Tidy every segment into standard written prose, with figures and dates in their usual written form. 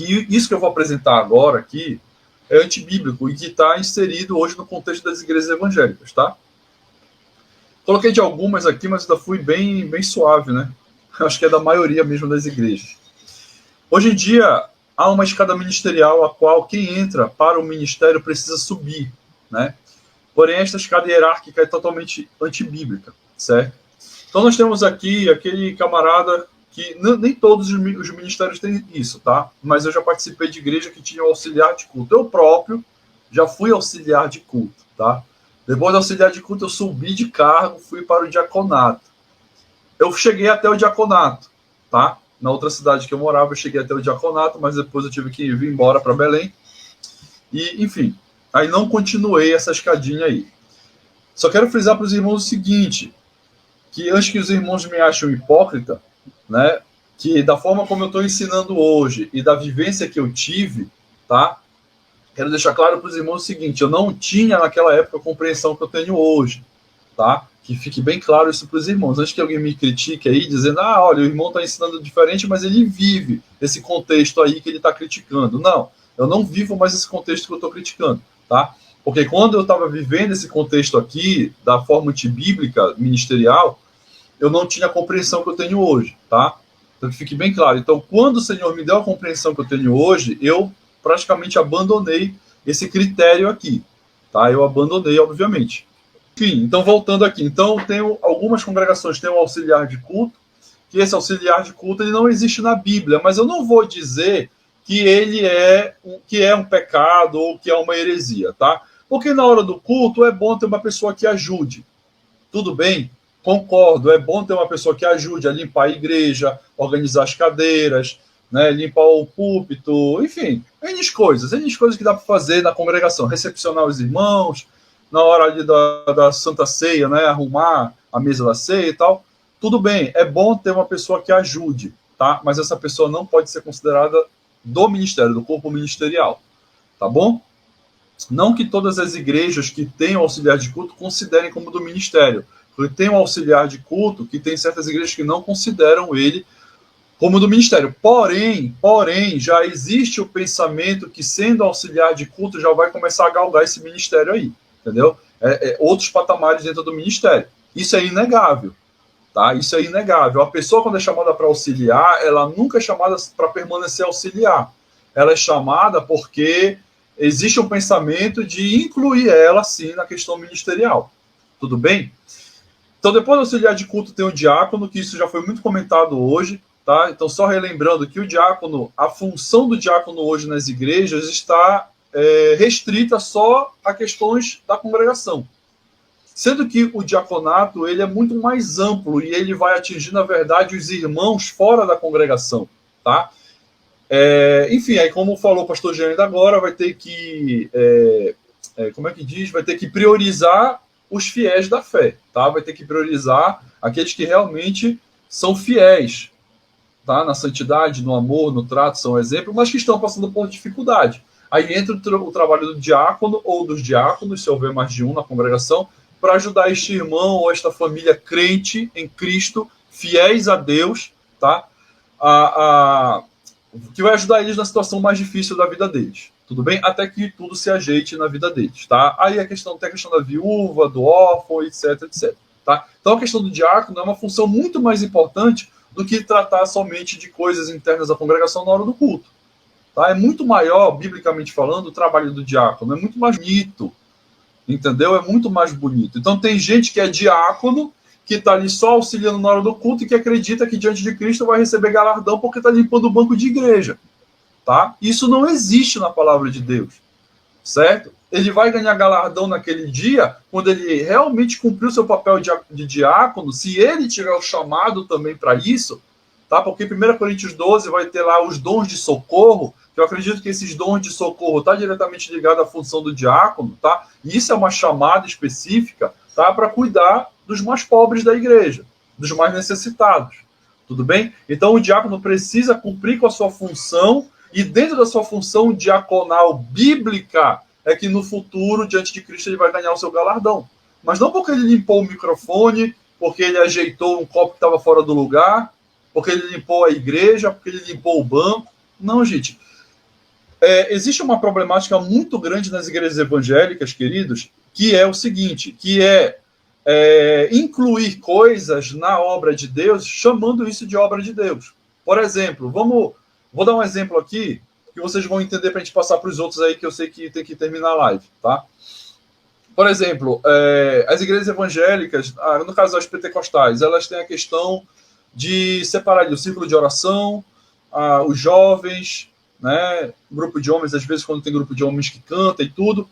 que isso que eu vou apresentar agora aqui é antibíblico e que está inserido hoje no contexto das igrejas evangélicas, tá? Coloquei de algumas aqui, mas ainda fui bem suave, né? Acho que é da maioria mesmo das igrejas. Hoje em dia, há uma escada ministerial a qual quem entra para o ministério precisa subir, né? Porém, esta escada hierárquica é totalmente antibíblica, certo? Então, nós temos aqui aquele camarada que nem todos os ministérios têm isso, tá? Mas eu já participei de igreja que tinha um auxiliar de culto. Eu próprio já fui auxiliar de culto, tá? Depois do auxiliar de culto, eu subi de cargo, fui para o diaconato. Eu cheguei até o diaconato, tá? Na outra cidade que eu morava, eu cheguei até o diaconato, mas depois eu tive que vir embora para Belém. E, enfim, aí não continuei essa escadinha aí. Só quero frisar para os irmãos o seguinte, que antes que os irmãos me achem hipócrita, né, que da forma como eu estou ensinando hoje e da vivência que eu tive, tá? Quero deixar claro para os irmãos o seguinte, eu não tinha naquela época a compreensão que eu tenho hoje, tá? Que fique bem claro isso para os irmãos. Antes que alguém me critique aí, dizendo, olha, o irmão está ensinando diferente, mas ele vive esse contexto aí que ele está criticando. Não, eu não vivo mais esse contexto que eu estou criticando, tá? Porque quando eu estava vivendo esse contexto aqui, da forma antibíblica, ministerial, eu não tinha a compreensão que eu tenho hoje, tá? Então que fique bem claro. Então, quando o Senhor me deu a compreensão que eu tenho hoje, eu praticamente abandonei esse critério aqui, tá? Eu abandonei, obviamente. Enfim, então voltando aqui. Então, tenho algumas congregações têm um auxiliar de culto, que esse auxiliar de culto ele não existe na Bíblia, mas eu não vou dizer que ele é um pecado ou que é uma heresia, tá? Porque na hora do culto é bom ter uma pessoa que ajude. Tudo bem? Concordo, é bom ter uma pessoa que ajude a limpar a igreja, organizar as cadeiras, né, limpar o púlpito, enfim, N coisas que dá para fazer na congregação, recepcionar os irmãos, na hora ali da Santa Ceia, né, arrumar a mesa da ceia e tal. Tudo bem, é bom ter uma pessoa que ajude, tá? Mas essa pessoa não pode ser considerada do ministério, do corpo ministerial, tá bom? Não que todas as igrejas que têm auxiliar de culto considerem como do ministério. Porque tem um auxiliar de culto que tem certas igrejas que não consideram ele como do ministério. Porém, já existe o pensamento que sendo auxiliar de culto já vai começar a galgar esse ministério aí, entendeu? Outros patamares dentro do ministério. Isso é inegável, tá? Isso é inegável. A pessoa, quando é chamada para auxiliar, ela nunca é chamada para permanecer auxiliar. Ela é chamada porque existe um pensamento de incluir ela, sim, na questão ministerial. Tudo bem? Então, depois do auxiliar de culto tem o diácono, que isso já foi muito comentado hoje, tá? Então, só relembrando que o diácono, a função do diácono hoje nas igrejas está restrita só a questões da congregação. Sendo que o diaconato, ele é muito mais amplo e ele vai atingir, na verdade, os irmãos fora da congregação, tá? Enfim, aí como falou o pastor Jean ainda agora, vai ter que, vai ter que priorizar os fiéis da fé, tá? Vai ter que priorizar aqueles que realmente são fiéis, tá? Na santidade, no amor, no trato, são exemplo, mas que estão passando por dificuldade. Aí entra o trabalho do diácono ou dos diáconos, se houver mais de um na congregação, para ajudar este irmão ou esta família crente em Cristo, fiéis a Deus, tá? Que vai ajudar eles na situação mais difícil da vida deles. Tudo bem? Até que tudo se ajeite na vida deles, tá? Aí tem a questão da viúva, do órfão, etc, etc. Tá? Então a questão do diácono é uma função muito mais importante do que tratar somente de coisas internas da congregação na hora do culto. Tá? É muito maior, biblicamente falando, o trabalho do diácono. É muito mais bonito. Entendeu? É muito mais bonito. Então tem gente que é diácono, que está ali só auxiliando na hora do culto e que acredita que diante de Cristo vai receber galardão porque está limpando o banco de igreja. Tá? Isso não existe na palavra de Deus, certo? Ele vai ganhar galardão naquele dia quando ele realmente cumpriu seu papel de diácono, se ele tiver o chamado também para isso, tá? Porque em 1 Coríntios 12 vai ter lá os dons de socorro, que eu acredito que esses dons de socorro estão diretamente ligados à função do diácono, tá? E isso é uma chamada específica, tá? Para cuidar dos mais pobres da igreja, dos mais necessitados, tudo bem? Então o diácono precisa cumprir com a sua função. E dentro da sua função diaconal bíblica é que no futuro, diante de Cristo, ele vai ganhar o seu galardão. Mas não porque ele limpou o microfone, porque ele ajeitou um copo que estava fora do lugar, porque ele limpou a igreja, porque ele limpou o banco. Não, gente. Existe uma problemática muito grande nas igrejas evangélicas, queridos, que é o seguinte, que incluir coisas na obra de Deus, chamando isso de obra de Deus. Por exemplo, vou dar um exemplo aqui, que vocês vão entender para a gente passar para os outros aí, que eu sei que tem que terminar a live, tá? Por exemplo, as igrejas evangélicas, no caso das pentecostais, elas têm a questão de separar ali o círculo de oração, os jovens, né, grupo de homens, às vezes quando tem grupo de homens que canta e tudo,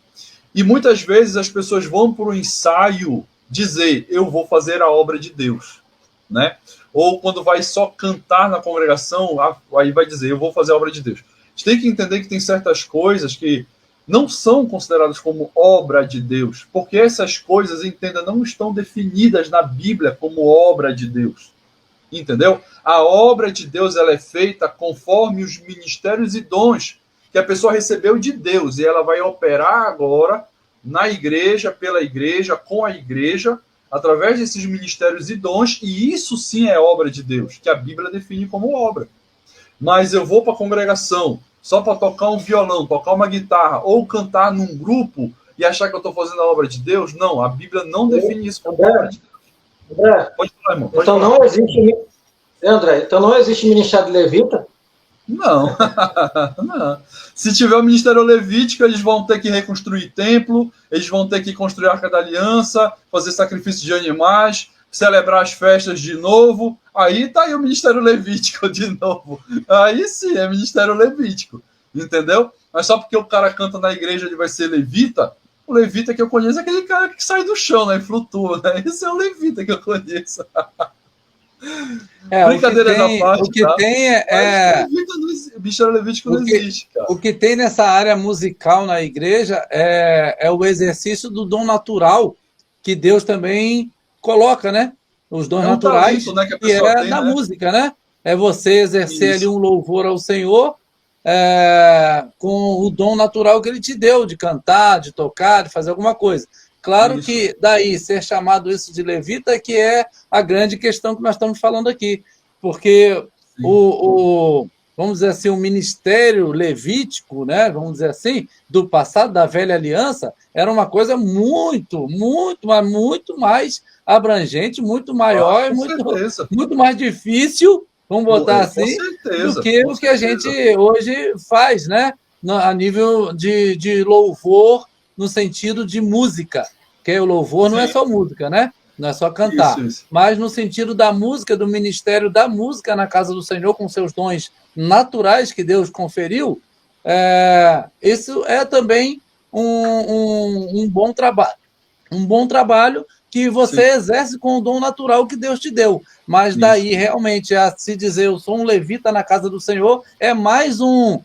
e muitas vezes as pessoas vão para o ensaio dizer, eu vou fazer a obra de Deus, né? Ou quando vai só cantar na congregação, aí vai dizer, eu vou fazer a obra de Deus. A gente tem que entender que tem certas coisas que não são consideradas como obra de Deus, porque essas coisas, entenda, não estão definidas na Bíblia como obra de Deus. Entendeu? A obra de Deus, ela é feita conforme os ministérios e dons que a pessoa recebeu de Deus, e ela vai operar agora na igreja, pela igreja, com a igreja, através desses ministérios e dons, e isso sim é obra de Deus, que a Bíblia define como obra. Mas eu vou para a congregação só para tocar um violão, tocar uma guitarra, ou cantar num grupo e achar que eu estou fazendo a obra de Deus? Não, a Bíblia não define isso como obra de Deus. André, pode falar, irmão. Então não existe, André, então não existe ministério de levita? Não. Não. Se tiver o ministério levítico, eles vão ter que reconstruir templo, eles vão ter que construir a Arca da Aliança, fazer sacrifício de animais, celebrar as festas de novo. Aí tá aí o ministério levítico de novo. Aí sim, é ministério levítico. Entendeu? Mas só porque o cara canta na igreja, ele vai ser levita. O levita que eu conheço é aquele cara que sai do chão, né, e flutua, né? Esse é o levita que eu conheço. Brincadeiras à parte, o que tá? Tem Ministério levítico não existe, cara. O que tem nessa área musical na igreja é o exercício do dom natural que Deus também coloca, né? Os dons naturais, talento, né, que tem, na música, né? É você exercer ali um louvor ao Senhor com o dom natural que Ele te deu, de cantar, de tocar, de fazer alguma coisa. Claro que daí ser chamado isso de levita é que é a grande questão que nós estamos falando aqui, porque vamos dizer assim, o ministério levítico, né, vamos dizer assim, do passado, da velha aliança, era uma coisa muito, mas muito mais abrangente, muito maior, muito mais difícil, vamos botar assim, do que o que a gente hoje faz, né, a nível de louvor, no sentido de música, que o louvor não é só música, né? Não é só cantar, mas no sentido da música, do ministério da música na casa do Senhor, com seus dons naturais que Deus conferiu, isso é também um bom trabalho. Um bom trabalho que você exerce com o dom natural que Deus te deu. Mas daí, realmente, a se dizer eu sou um levita na casa do Senhor, é mais um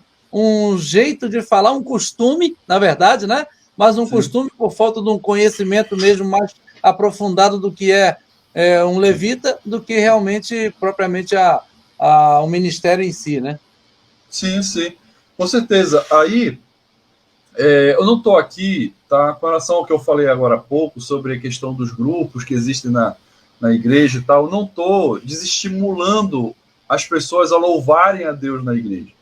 jeito de falar, um costume, na verdade, né? Mas um costume por falta de um conhecimento mesmo mais aprofundado do que é um levita, do que realmente, propriamente, o ministério em si, né? Sim, com certeza. Aí, eu não estou aqui, tá, com relação ao que eu falei agora há pouco, sobre a questão dos grupos que existem na igreja e tal, eu não estou desestimulando as pessoas a louvarem a Deus na igreja,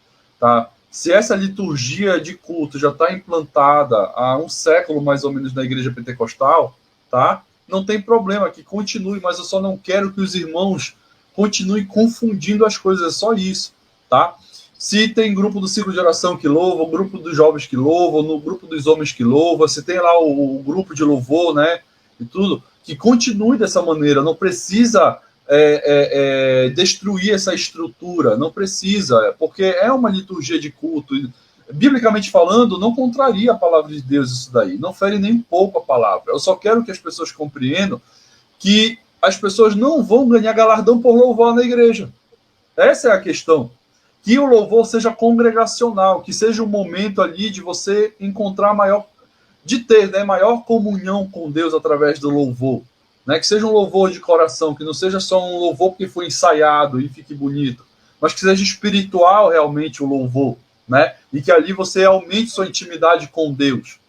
tá? Se essa liturgia de culto já está implantada há um século, mais ou menos, na igreja pentecostal, tá? Não tem problema, que continue, mas eu só não quero que os irmãos continuem confundindo as coisas, é só isso, tá? Se tem grupo do ciclo de oração que louva, o grupo dos jovens que louvam, no grupo dos homens que louva, se tem lá o grupo de louvor, né, e tudo, que continue dessa maneira, não precisa destruir essa estrutura, não precisa, porque é uma liturgia de culto, biblicamente falando, não contraria a palavra de Deus isso daí, não fere nem um pouco a palavra. Eu só quero que as pessoas compreendam que as pessoas não vão ganhar galardão por louvar na igreja. Essa é a questão. Que o louvor seja congregacional, que seja um momento ali de você encontrar maior comunhão com Deus através do louvor. Né? Que seja um louvor de coração, que não seja só um louvor porque foi ensaiado e fique bonito, mas que seja espiritual realmente o louvor, né? E que ali você aumente sua intimidade com Deus.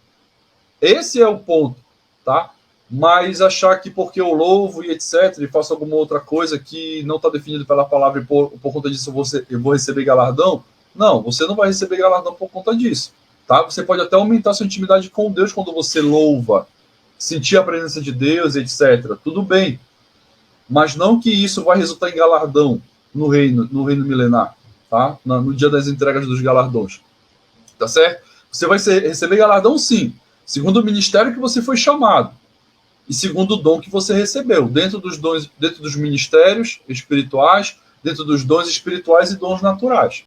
Esse é o ponto, tá? Mas achar que porque eu louvo e etc, e faço alguma outra coisa que não está definido pela palavra e por conta disso eu vou receber galardão, Não, você não vai receber galardão por conta disso. Tá? Você pode até aumentar sua intimidade com Deus quando você louva, sentir a presença de Deus, etc. Tudo bem. Mas não que isso vai resultar em galardão no reino milenar, tá? No dia das entregas dos galardões. Tá certo? Você vai receber galardão, sim, segundo o ministério que você foi chamado e segundo o dom que você recebeu, dentro dos dons, dentro dos ministérios espirituais, dentro dos dons espirituais e dons naturais.